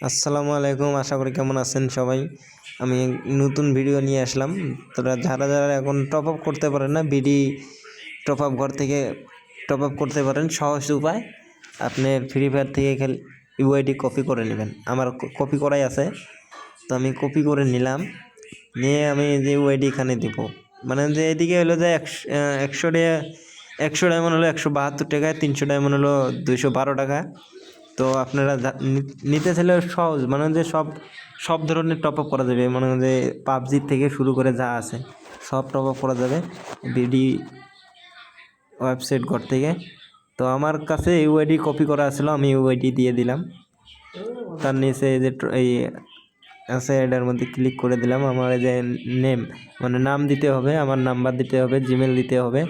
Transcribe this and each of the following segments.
আসসালামু আলাইকুম, আশা করি কেমন আছেন সবাই। আমি নতুন ভিডিও নিয়ে আসলাম। তোরা যারা যারা এখন টপ আপ করতে পারেন না, বিডি টপ আপ ঘর থেকে টপ আপ করতে পারেন সহজ উপায়। আপনি ফ্রি ফায়ার থেকে খালি ইউআইডি কপি করে নেবেন। আমার কপি করাই আছে, তো আমি কপি করে নিলাম। নিয়ে আমি যে ইউআইডি এখানে দিব, মানে যে এদিকে হলো যে 100 ডায়মন্ড হলো 172 টাকায়, 300 ডায়মন্ড হলো 212 টাকা। তো আপনারা নিতে চাইলে সহজ, মানে যে সব ধরনের টপ আপ করা যাবে, মানে যে পাবজি থেকে শুরু করে যা আছে সব টপ আপ করা যাবে বিডি ওয়েবসাইট ঘর থেকে। তো আমার কাছে ইউআইডি কপি করা ছিল, আমি ইউআইডি দিয়ে দিলাম। তার নিচে যে এই আছে এটার মধ্যে ক্লিক করে দিলাম। আমার যে নেম মানে নাম দিতে হবে, আমার নাম্বার দিতে হবে, জিমেল দিতে হবে।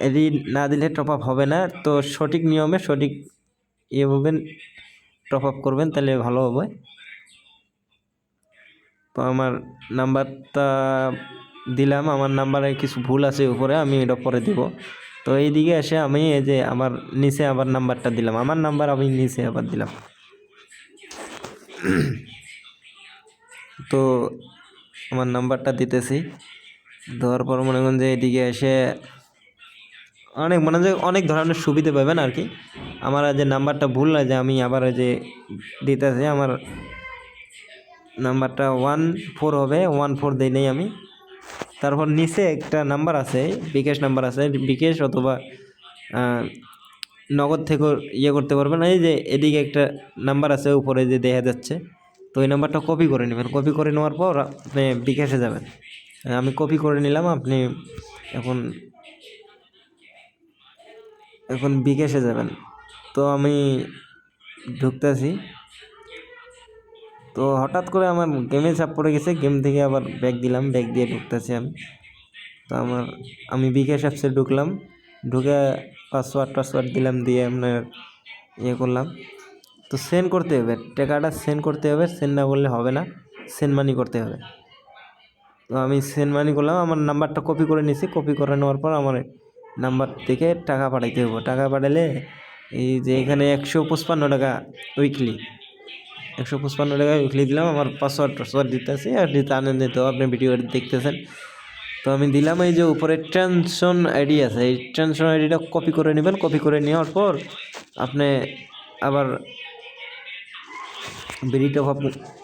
এটি না দিলে টপ আপ হবে না। তো সঠিক নিয়মে সঠিক এভাবে টপ আপ করবেন, তাহলে ভালো হবে। তো আমার নাম্বারটা দিলাম, আমার নাম্বারে কিছু ভুল আছে উপরে, আমি এটা পরে দিব। তো এইদিকে এসে আমি এই যে আমার নিচে আবার নাম্বারটা দিলাম, আমার নাম্বার আমি নিচে আবার দিলাম। তো আমার নাম্বারটা দিতেছি, দেওয়ার পর মনে করেন যে এদিকে এসে অনেক ধরনের সুবিধা পাবেন আর কি। আমার যে নাম্বারটা ভুল না, যে আমি আবার যে দিতেছি, আমার নাম্বারটা 14 হবে, 14 দিই নেই আমি। তারপর নিচে একটা নাম্বার আছে, বিকাশ নাম্বার আছে, বিকাশ অথবা নগদ থেকে করতে পারবেন। এই যে এদিকে একটা নাম্বার আছে উপরে যে দেখা যাচ্ছে, তো এই নাম্বারটা কপি করে নেবেন। কপি করে নেওয়ার পর আপনি বিকাশে যাবেন। আমি কপি করে নিলাম, আপনি এখন বিকাশে যাবেন। তো আমি ঢুকতেছি, তো হঠাৎ করে আমার গেমে চাপ পড়ে গেছে, গেম থেকে আবার ব্যাক দিলাম, ব্যাক দিয়ে ঢুকতেছি আমি। তো আমি বিকাশ অ্যাপসে ঢুকলাম, ঢুকে পাসওয়ার্ড দিলাম, দিয়ে আপনার করলাম। তো সেন্ড করতে হবে, টাকাটা সেন্ড করতে হবে, সেন্ড না করলে হবে না, সেন্ড মানি করতে হবে। তো আমি সেন্ড মানি করলাম, আমার নাম্বারটা কপি করে নিয়েছি। কপি করে নেওয়ার পর আমার নাম্বার থেকে টাকা পাঠাইতে হবে। টাকা পাঠালে এই যে এখানে 155 টাকা উইকলি, 155 টাকা উইকলি দিলাম। আমার পাসওয়ার্ড দিতেছি, আর আনন্দিত আপনি ভিডিও দেখতেছেন। তো আমি দিলাম, এই যে উপরে ট্রানজেকশন আইডি আছে, এই ট্রানজেকশন আইডিটা কপি করে নেবেন। কপি করে নেওয়ার পর আপনি আবার বিডি টপ আপ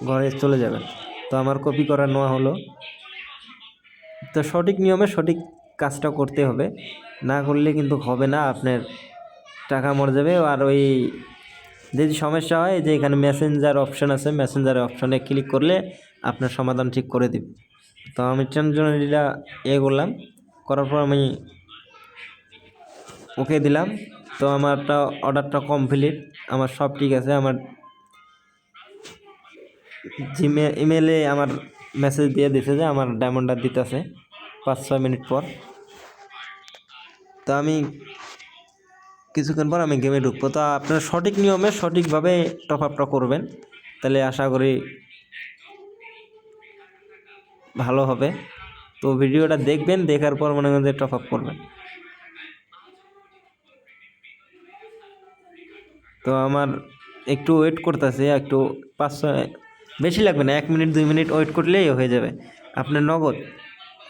ঘরে চলে যাবেন। তো আমার কপি করা নেওয়া হলো। তো সঠিক নিয়মে সঠিক কাজটা করতে হবে, না করলে কিন্তু হবে না, আপনার টাকা মরে যাবে। আর ওই যদি সমস্যা হয়, যে এখানে মেসেঞ্জার অপশান আছে, মেসেঞ্জার অপশানে ক্লিক করলে আপনার সমাধান ঠিক করে দিবে। তো আমি ট্রানজেকশনটা করলাম, করার পর আমি ওকে দিলাম। তো আমারটা অর্ডারটা কমপ্লিট, আমার সব ঠিক আছে। আমার ইমেলে আমার মেসেজ দিয়ে দিছে যে আমার ডায়মন্ডটা দিতেছে 5-6 মিনিট পর। তো আমি কিছুক্ষণ পর আমি গেমে ঢুকবো। তো আপনার সঠিক নিয়মে সঠিকভাবে টপ আপটা করবেন, তাহলে আশা করি ভালো হবে। তো ভিডিওটা দেখবেন, দেখার পর মনে করেন যে টপ আপ করবেন। তো আমার একটু ওয়েট করতেছে, একটু 5-6 বেশি লাগবে না, 1 মিনিট 2 মিনিট ওয়েট করলেই হয়ে যাবে। আপনার নগদ,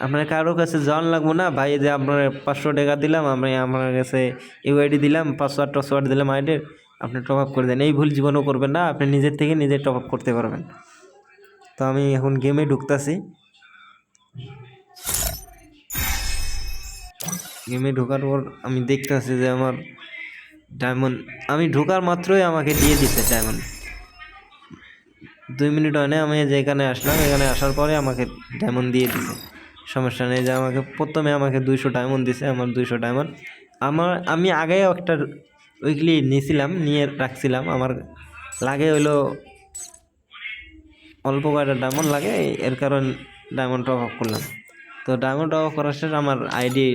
আপনার কারোর কাছে যাওয়ান লাগবো না ভাই, যে আপনার 500 টাকা দিলাম, আমি আমার কাছে ইউআইডি দিলাম, পাসওয়ার্ড দিলাম আইডির, আপনি টপ আপ করে দেন। এই ভুল জীবনও করবেন না, আপনি নিজের থেকে নিজে টপ আপ করতে পারবেন। তো আমি এখন গেমে ঢুকতেছি, গেমে ঢোকার পর আমি দেখতেছি যে আমার ডায়মন্ড, আমি ঢোকার মাত্রই আমাকে দিয়ে দিচ্ছে ডায়মন্ড। 2 মিনিট হয় না, আমি যেখানে আসলাম, এখানে আসার পরে আমাকে ডায়মন্ড দিয়ে দিছে। সমস্যা নেই, যে প্রথমে আমাকে 200 ডায়মন্ড দিছে। আমার 200 ডায়মন্ড আমি আগেও একটা উইকলি নিয়ে রাখছিলাম। আমার লাগে হইলো অল্প কয়টা ডায়মন্ড লাগে, এর কারণ ডায়মন্ড টপ আপ করলাম। তো ডায়মন্ড টপ আপ করার শেষ, আমার আইডি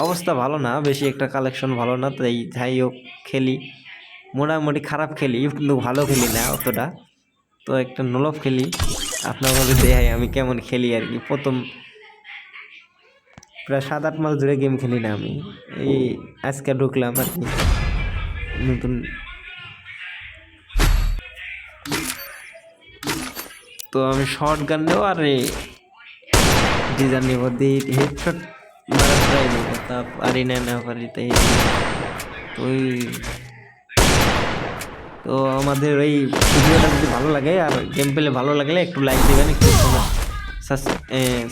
অবস্থা ভালো না, বেশি একটা কালেকশন ভালো না। তাই যাই হোক খেলি, মোটামুটি খারাপ খেলি কিন্তু ভালো খেলি না অতটা। তো একটা নোলফ খেলি, আপনার দেখাই আমি কেমন খেলি আর কি। প্রথম প্রায় 7-8 মাস ধরে গেম খেলি না আমি, এই আজকে ঢুকলাম আর কি নতুন। তো আমি শর্ট গান নেবো আর ডিজার নেব দিয়ে হেডশট মারা ট্রাই দেবো, তা পারি না পারি তাই। তো তো আমাদের ওই ভিডিওটা যদি ভালো লাগে আর গেম প্লে ভালো লাগলে একটু লাইক দেবেন, একটু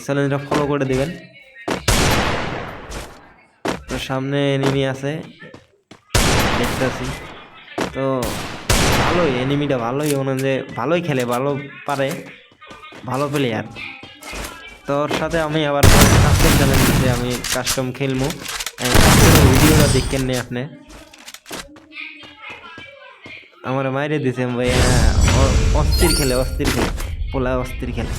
চ্যানেলটা ফলো করে দেবেন। তো সামনে এনিমি আছে দেখতেছি, তো ভালোই এনিমিটা ভালোই, মনে যে ভালোই খেলে, ভালো পারে, ভালো প্লেয়ার। তো ওর সাথে আমি আবার কাস্টম চ্যালেঞ্জ দিতে আমি কাস্টম খেলবো, ভিডিওটা দেখেন নি আপনি। আমার মাইরে দিছে ভাই, অস্থির খেলে পোলা অস্থির খেলে।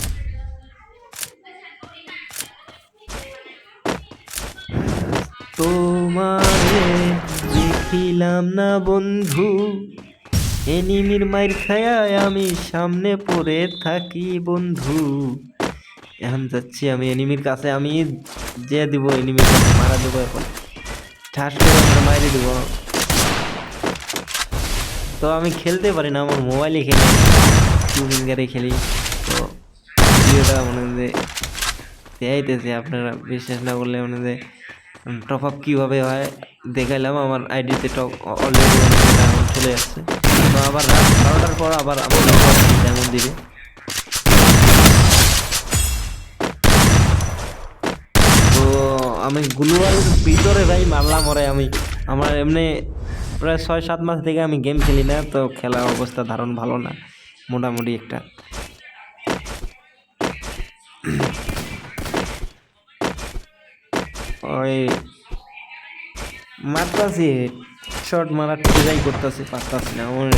তোমারে দেখিলাম না বন্ধু, এনিমির মাইর খায়ায় আমি সামনে পড়ে থাকি বন্ধু। এখন যাচ্ছি আমি এনিমির কাছে, আমি যে দিব এনিমির কাছে মারা দেবো, এখন ঠাস করে আমরা মাইরে দেবো। তো আমি খেলতে পারি না, আমার মোবাইলে খেলি, টু ফিঙ্গারে খেলি। তো ভিডিওটা মনে যে দেখাইতেছে, আপনারা বিশ্বাস না করলে মনে যে টপ আপ কীভাবে হয় দেখাইলাম। আমার আইডিতে টপ অলরেডি চলে যাচ্ছে। তো আবার রাত 12টার পর আবার যেমন দিবে। তো আমি গ্লোয়াল ভিতরে ভাই মারলাম ওরে। আমার এমনি প্রায় 6-7 মাস থেকে আমি গেম খেলি না, তো খেলার অবস্থা ধারণ ভালো না, মোটামুটি একটা। ওই মারতাছি, শর্ট মারার ট্রাই করতেছি, পারতাছি না, আমার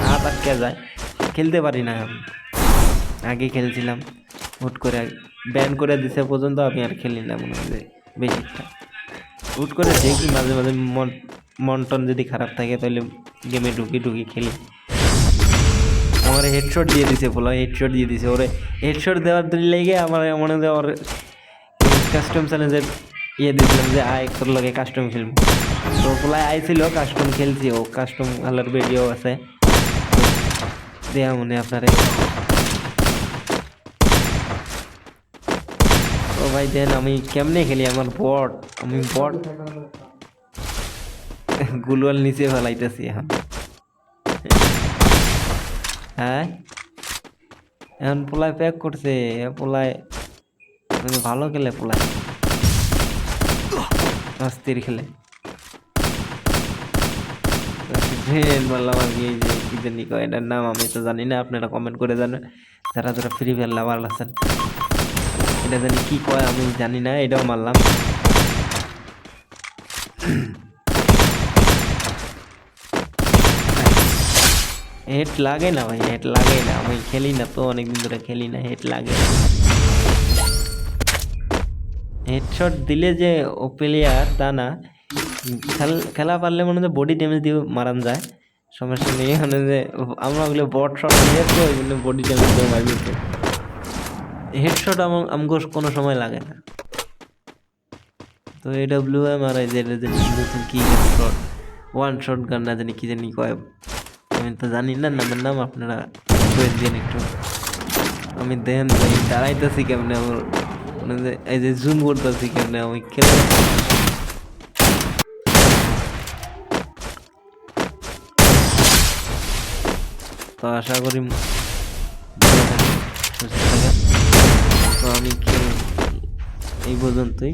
হাত আটকে যায়, খেলতে পারি না। আমি আগে খেলছিলাম, হুট করে ব্যান করে দিছে পর্যন্ত আমি আর খেলি না, মনে হয় বেশিটা। হুট করে দেখি মাঝে মাঝে মন টন যদি খারাপ থাকে তাহলে গেমে ঢুকি খেলি। আমার হেডশট দিয়ে দিছে, বলো হেডশট দিয়ে দিছে ওরে। হেডশট দেওয়ার লেগে আমার মনে হয় ওর কাস্টম চ্যালেঞ্জের দিয়েছিলাম যে আয় তোর লগে কাস্টম খেলবো। তো পোলায় আইছিল, কাস্টম খেলছি, ও কাস্টম খেলার ভিডিও আছে, দেয়া মনে আপনারে। তো ভাই দেন আমি কেমনে খেলি, আমার আমি বট গুলওয়াল নিচে ফেলাইতেছি এখন। হ্যাঁ এখন পোলায় প্যাক করছে, পোলায় ভালো খেলে, পোলায় অস্থির খেলে। বললাম আর কি, যে কি জানি কয় এটার নাম আমি তো জানি না, আপনারা কমেন্ট করে জানেন যারা যারা ফ্রি ফায়ার লাভার আছেন। এটা জানি কি কয় আমি জানি না, এটাও মারলাম। হেড লাগে না ভাই, হেড লাগে না, আমি খেলি না তো, অনেকদিন ধরে খেলি না, হেড লাগে না। হেডশট দিলে যে ও প্লেয়ার তা না, খেলা পারলে মনে হয় বডি ড্যামেজ দিয়ে মারান যায়, সমস্যা নেই। মানে যে আমরা ওগুলো বট শট দিয়ে তো ওইগুলো বডি ড্যামেজ দিয়ে মারি দিতে। হেডশট আমগো কোনো সময় লাগে না। তো AWM আর যে নতুন কি শট, ওয়ান শট গান না জানি কি জানি কয়, আমি তো জানি না নামের নাম, আপনারা কয়ে দিন একটু। আমি দেন দাঁড়াইতেছি কেমনে, আমার মানে যে এই যে জুম করতেছি কেমনে, আমি খেলে। তো আশা করি ভালো থাকেন, সুস্থ থাকেন। তো আমি এই পর্যন্তই।